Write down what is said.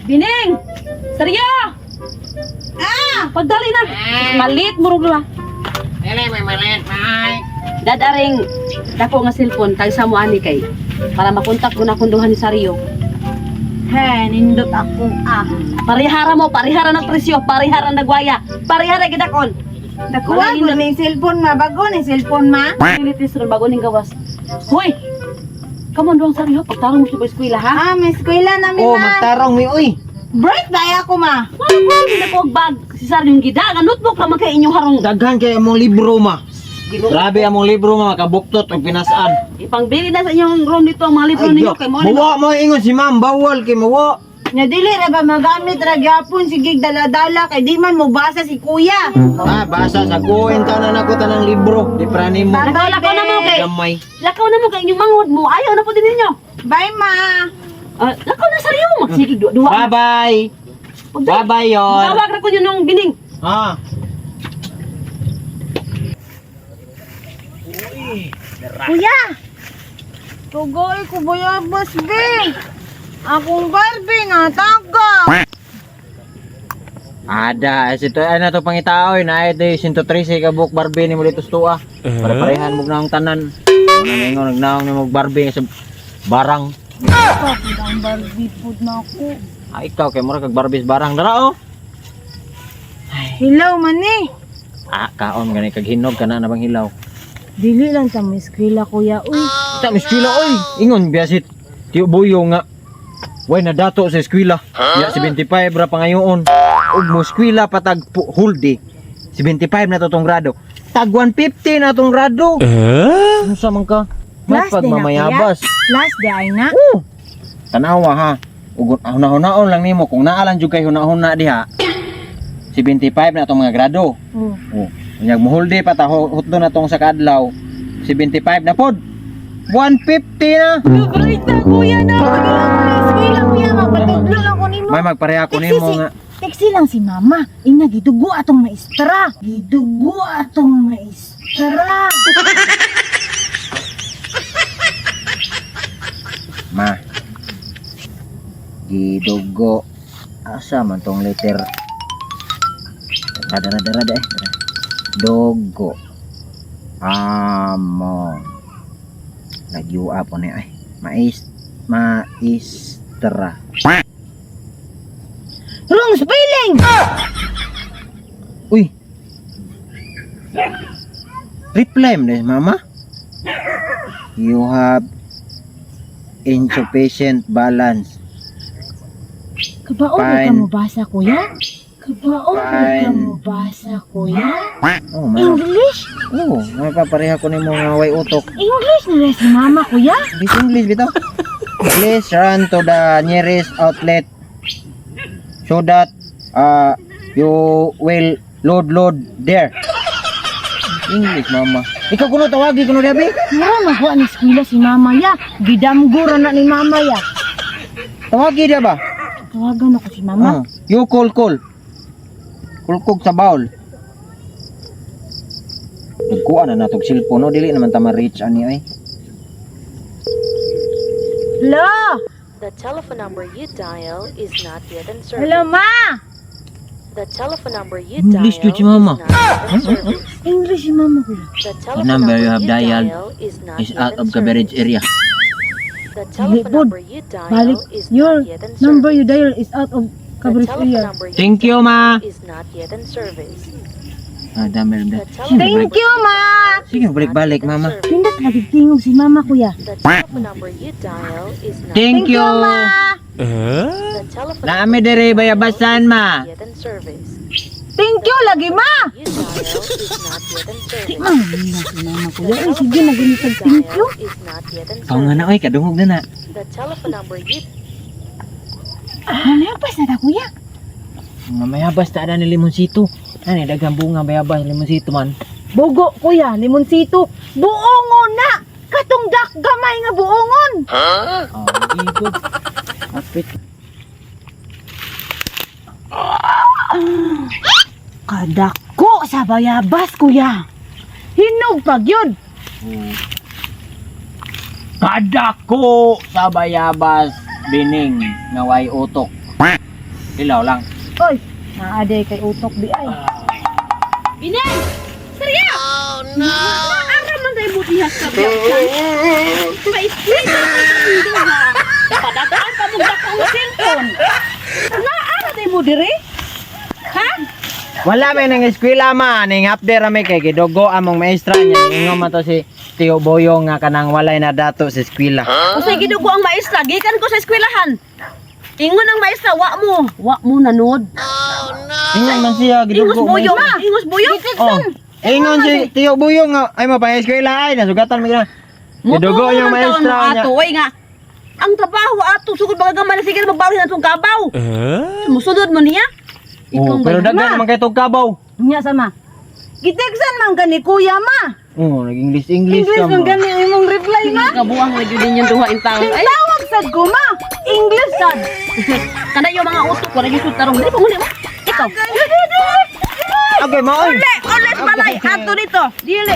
Bining! Sarya! Pagdali na! Malit mo rin lang. Dili, may malit, may. Dadaring dako nga cellphone kay sa mo ani kay para makontak ko na kunduhan ni Saryo. He, nindot ako Parihara mo, parihara ng presyo, parihara ng nagwaya, parihara gidakon. Nakuha ko na yung cellphone ma. Bago na yung cellphone ma. Pilitis ron bago ning gawas. Hoy! Come on doon Saryo, pagtarong mo sa eskwela ha. May eskwela namin Oh, ma. magtarong mi, uy. Break na ako ma. Hindi ko bag si Saryo yung gida, nga notebook naman kay inyong harong. Daghan kay among libro, ma. Grabe among libro, ma. Makabuktot o pinasaan. Ipangbili na sa inyong room dito ang mga libro ninyo kay mo. Mawa mo ingon si ma'am. Bawal kay mawa. Nya dili ra ba magamit ra gyapon sige dala-dala kay di man mo basa si kuya. Basa sa kuwin tanan ako tanang libro. Di prani mo. Lakaw na mo kay. Gamay. Lakaw na mo kay inyong manghod mo. Ayaw na po din ninyo. Bye ma. Lakaw na Saryo, magsigig duwa. Bye-bye. Bye-bye yon. Tawag ra ko yun nung Bining. Ha. Kuya. Tugoy ko bayabas be. Akong Barbie na taga. Ada, ito ano to pangitaoy na ito 113 ka book Barbie ni mo dito tuwa. Para parehan mo nang tanan. Ano nagnaong ni mo Barbie sa barang. Bakit ang Barbie food na ako? Ikaw kay mura kag Barbie sa barang dara oh. Hilaw man ni. Kaon gani kag hinog kana na bang hilaw. Dili lang sa eskwela kuya. Uy. Ta miskila oy. Ingon biyasit. Tiyo buyo nga. Way na dato sa eskwela. Ya 75 ra pangayoon. Ug mo eskwela patag huldi. 75 na to tong grado. Tag 150 na tong grado. Ano sa man ka? Mas Last day na, pagmamayabas. Last day ay na. Tanawa ha. Ug hunahon lang nimo kung naalan jud kay hunahon diha. 75 na tong mga grado. Oh. Unyag mohuldi pa ta hutdo na tong sa kadlaw. 75 na pod. 150 na. Bait na kuya na. Eskwela kuya magpatudlo lang ko nimo. May magpareha ko nimo nga. Teksi lang si mama. Ina gidugo atong maestra. Gidugo atong maestra. Ma. Gidugo. Asa man tong letter? Dara Dogo. Amon. Nagyua po niya ay. Maestra. Wrong spelling. Uy. Reply mo na, mama. You have insufficient balance. Kabaon Fine. ka mo basa kuya? Kabaon ka mo basa kuya? Oh, ma. English? Oh, mapapareha ko nimo nga way utok. English na rin si mama kuya? This English bitaw. Please run to the nearest outlet so that you will load there. English mama. Ikaw kuno tawagi kuno dabi? Mara magwa ni eskwela si mama ya. Gidamgura na ni mama ya. Tawagi dia ba? Tawagan ako si mama. You call. Kulkog sa bowl. Nagkuha na natog cellphone no dili naman ta ma-reach ani ay. Hello? The telephone number you dial is not yet in service. Hello ma? The telephone number you English dial to si mama. is not yet in service. English si mama kuya. The telephone number you have dial dialed is not Is yet out in of coverage service. area. The telephone Bud. number you dial Balik, is your not yet in number service. you dial is out of The coverage telephone area. number you Thank you, dial ma. is not yet in service. Dami The rin. telephone Thank number you ma! Sige, is balik-balik, not yet in mama. service. Pindot lagi tingog si mama kuya. The telephone number you dial is not Thank you. ma! The telephone Naami number dere you dial bayabasan is ma. not yet in service. Thank you lagi ma! You dial is not yet in service. Si mama The kuya. Ay sige telephone number nagunit you thank you. dial is not yet in Kau nga na service. oy kadungog na na. The telephone number you Ano pa sa ta kuya? Mamayabas ta ada ni limonsito. Ani daghang bunga bayabas limonsito man. Bugo kuya, limonsito. Buongon na! Katong dak gamay nga buongon. Oh, dito. Apit. Kadako sa bayabas kuya. Hinog pag yun. Kadako sa bayabas bining nga way utok. Ilaw lang. Oy, naaday kay utok di ay. Binay! Serya! Oh no! Naara man tayo mo diha sa biyakan. Pa-split na nga. Padataan pa mo dakong cellphone. Naara tayo mo dire? Ha? Wala may nang eskwela ma, ning update rami kay gidugo among maestra niya. Ingon man to si Tio Boyong nga kanang walay na dato sa eskwela. Usay gidugo ang maestra, gikan ko sa eskwelahan. Ingon ang maestra, wa mo nanood. Ingon man siya Ingos gidugo. boyong, ingos boyong. Oh. Ingon si Tio Boyong nga ay mapay eskwela ay nasugatan mi na. Gidugo yung maestra niya. Ato, oy nga. Ang trabaho ato, sugod mga gamay na sige magbawin na itong kabaw. Musunod mo niya? Oh, pero daghan man kay tong kabaw. Nya sama. Giteksan man gani kuya ma. Oh, nag-English English ka man mo. gani imong reply ma. Kabuang na yun yung duha in town. Ay, Tawag sad ko ma. English sad. kana yung mga utok, wala yung sutarong. Dili pa muli mo. Ikaw. Okay, maoy. Ulit, balay. Ato dito. Dili.